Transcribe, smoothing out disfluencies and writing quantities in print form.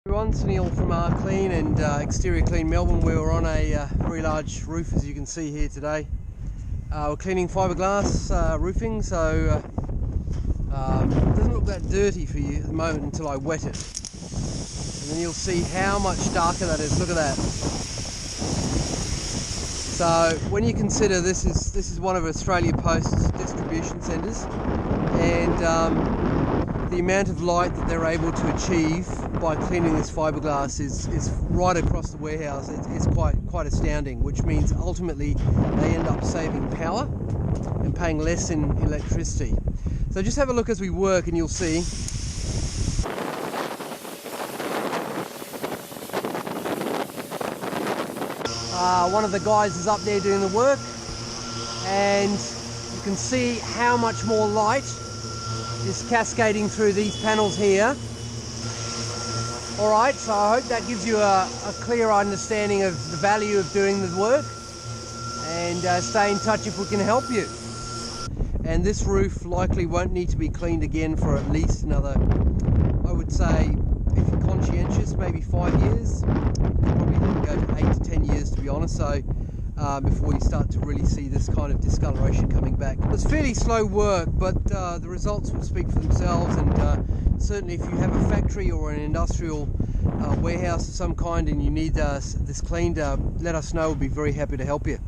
Everyone, it's Neil from Clean and Exterior Clean Melbourne. We're on a very large roof, as you can see here today. We're cleaning fiberglass roofing, so it doesn't look that dirty for you at the moment until I wet it. And then you'll see how much darker that is. Look at that. So when you consider this is one of Australia Post's distribution centres, and the amount of light that they're able to achieve by cleaning this fiberglass is right across the warehouse. It's quite astounding, which means ultimately they end up saving power and paying less in electricity. So just have a look as we work and you'll see. One of the guys is up there doing the work, and you can see how much more light is cascading through these panels here. Alright, so I hope that gives you a clear understanding of the value of doing the work, and stay in touch if we can help you. And this roof likely won't need to be cleaned again for at least another, I would say, if you're conscientious, maybe 5 years. Probably go to 8 to 10 years, to be honest, so before you start to really see this kind of discoloration coming back. It's fairly slow work, but the results will speak for themselves, and certainly if you have a factory or an industrial warehouse of some kind and you need this cleaned, let us know. We'll be very happy to help you.